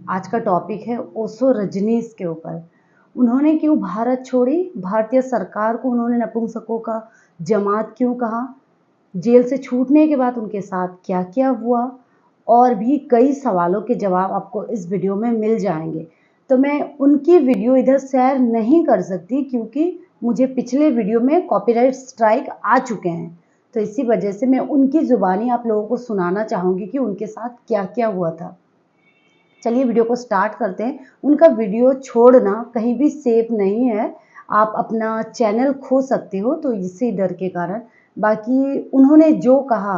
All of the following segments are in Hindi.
आज का टॉपिक है ओशो रजनीश के ऊपर। उन्होंने क्यों भारत छोड़ी, भारतीय सरकार को उन्होंने नपुंसकों का जमात क्यों कहा, जेल से छूटने के बाद उनके साथ क्या क्या हुआ, और भी कई सवालों के जवाब आपको इस वीडियो में मिल जाएंगे। तो मैं उनकी वीडियो इधर शेयर नहीं कर सकती क्योंकि मुझे पिछले वीडियो में कॉपीराइट स्ट्राइक आ चुके हैं। तो इसी वजह से मैं उनकी ज़ुबानी आप लोगों को सुनाना चाहूँगी कि उनके साथ क्या क्या हुआ था। चलिए वीडियो को स्टार्ट करते हैं। उनका वीडियो छोड़ना कहीं भी सेफ नहीं है, आप अपना चैनल खो सकते हो, तो इसी डर के कारण। बाकी उन्होंने जो कहा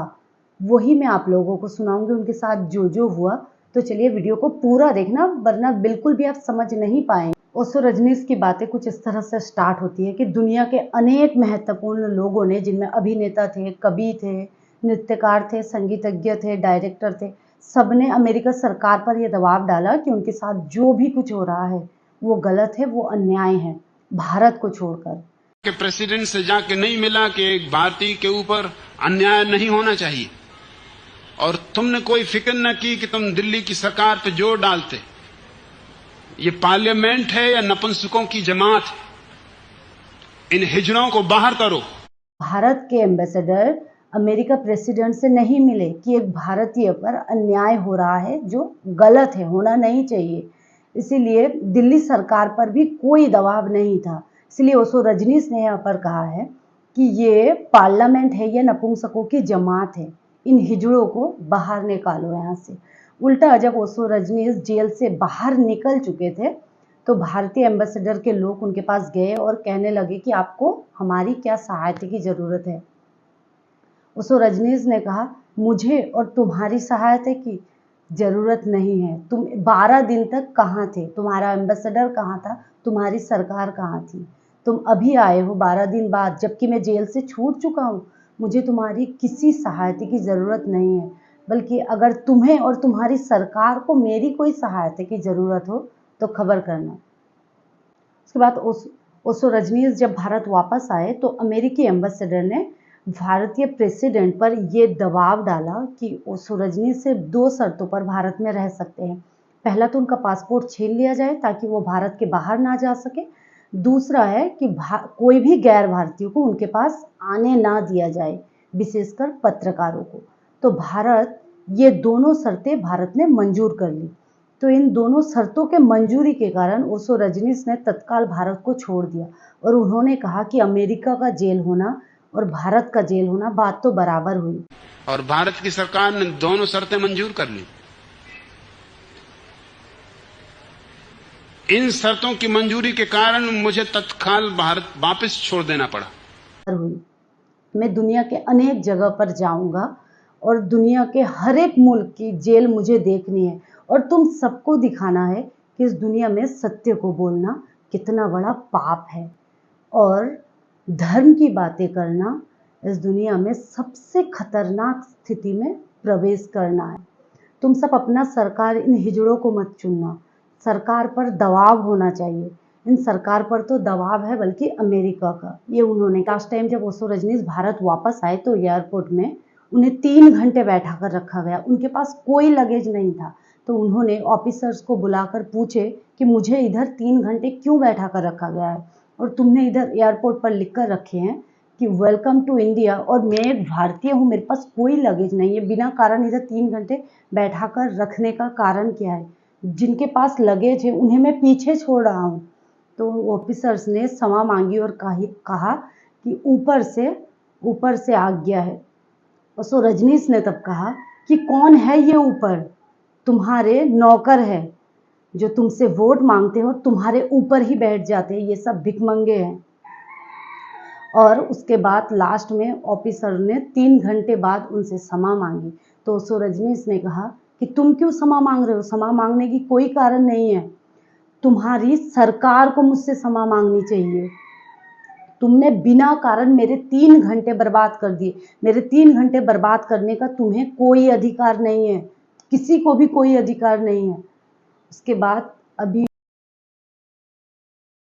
वही मैं आप लोगों को सुनाऊंगी, उनके साथ जो जो हुआ। तो चलिए वीडियो को पूरा देखना, वरना बिल्कुल भी आप समझ नहीं पाएंगे। ओशो रजनीश की बातें कुछ इस तरह से स्टार्ट होती है कि दुनिया के अनेक महत्वपूर्ण लोगों ने, जिनमें अभिनेता थे, कवि थे, नृत्यकार थे, संगीतज्ञ थे, डायरेक्टर थे, सबने अमेरिका सरकार पर यह दबाव डाला कि उनके साथ जो भी कुछ हो रहा है वो गलत है, वो अन्याय है, भारत को छोड़कर। कि प्रेसिडेंट से जाके नहीं मिला कि एक भारतीय के ऊपर अन्याय नहीं होना चाहिए, और तुमने कोई फिक्र न की कि तुम दिल्ली की सरकार पे जोर डालते। ये पार्लियामेंट है या नपुंसकों की जमात है? इन हिजड़ों को बाहर करो। भारत के एम्बेसडर अमेरिका प्रेसिडेंट से नहीं मिले कि एक भारतीय पर अन्याय हो रहा है जो गलत है, होना नहीं चाहिए। इसीलिए दिल्ली सरकार पर भी कोई दबाव नहीं था। इसलिए ओशो रजनीश ने यहाँ पर कहा है कि ये पार्लियामेंट है या नपुंसकों की जमात है, इन हिजड़ों को बाहर निकालो यहाँ से। उल्टा जब ओशो रजनीश जेल से बाहर निकल चुके थे तो भारतीय एम्बेसडर के लोग उनके पास गए और कहने लगे कि आपको हमारी क्या सहायता की ज़रूरत है। ओशो रजनीश ने कहा, मुझे और तुम्हारी सहायता की ज़रूरत नहीं है। तुम 12 दिन तक कहाँ थे, तुम्हारा एम्बेसडर कहाँ था, तुम्हारी सरकार कहाँ थी? तुम अभी आए हो 12 दिन बाद, जबकि मैं जेल से छूट चुका हूँ। मुझे तुम्हारी किसी सहायता की ज़रूरत नहीं है, बल्कि अगर तुम्हें और तुम्हारी सरकार को मेरी कोई सहायता की ज़रूरत हो तो खबर करना। उसके बाद ओशो रजनीश जब भारत वापस आए तो अमेरिकी एम्बेसडर ने भारतीय प्रेसिडेंट पर यह दबाव डाला कि ओशो रजनीश सिर्फ 2 शर्तों पर भारत में रह सकते हैं। पहला तो उनका पासपोर्ट छीन लिया जाए ताकि वो भारत के बाहर ना जा सके। दूसरा है कि कोई भी गैर भारतीय को उनके पास आने ना दिया जाए, विशेषकर पत्रकारों को। तो ये दोनों शर्तें भारत ने मंजूर कर ली। तो इन दोनों शर्तों के मंजूरी के कारण ओशो रजनीश ने तत्काल भारत को छोड़ दिया और उन्होंने कहा कि अमेरिका का जेल होना और भारत का जेल होना बात तो बराबर हुई। और भारत की सरकार ने दोनों शर्तें मंजूर कर ली। इन शर्तों की मंजूरी के कारण मुझे तत्काल भारत वापस छोड़ देना पड़ा। मैं दुनिया के अनेक जगह पर जाऊंगा और दुनिया के हर एक मुल्क की जेल मुझे देखनी है, और तुम सबको दिखाना है कि इस दुनिया में सत्य को बोलना कितना बड़ा पाप है, और धर्म की बातें करना इस दुनिया में सबसे खतरनाक स्थिति में प्रवेश करना है। तुम सब अपना सरकार इन हिजड़ों को मत चुनना, सरकार पर दबाव होना चाहिए। इन सरकार पर तो दबाव है बल्कि अमेरिका का। ये उन्होंने लास्ट टाइम जब ओशो रजनीश भारत वापस आए तो एयरपोर्ट में उन्हें 3 घंटे बैठा कर रखा गया। उनके पास कोई लगेज नहीं था, तो उन्होंने ऑफिसर्स को बुलाकर पूछे कि मुझे इधर 3 घंटे क्यों बैठा कर रखा गया है, और तुमने इधर एयरपोर्ट पर लिख कर रखे हैं कि वेलकम टू इंडिया, और मैं एक भारतीय हूँ, मेरे पास कोई लगेज नहीं है, बिना कारण इधर 3 घंटे बैठा कर रखने का कारण क्या है? जिनके पास लगेज है उन्हें मैं पीछे छोड़ रहा हूँ। तो ऑफिसर्स ने क्षमा मांगी और कहा कि ऊपर से आज्ञा है। ओशो रजनीश ने तब कहा कि कौन है ये ऊपर? तुम्हारे नौकर है जो तुमसे वोट मांगते हो, तुम्हारे ऊपर ही बैठ जाते हैं, ये सब भिखमंगे हैं। और उसके बाद लास्ट में ऑफिसर ने 3 घंटे बाद उनसे क्षमा मांगी। तो ओशो रजनीश ने कहा कि तुम क्यों क्षमा मांग रहे हो? क्षमा मांगने की कोई कारण नहीं है, तुम्हारी सरकार को मुझसे क्षमा मांगनी चाहिए। तुमने बिना कारण मेरे 3 घंटे बर्बाद कर दिए। मेरे 3 घंटे बर्बाद करने का तुम्हें कोई अधिकार नहीं है, किसी को भी कोई अधिकार नहीं है। उसके बाद अभी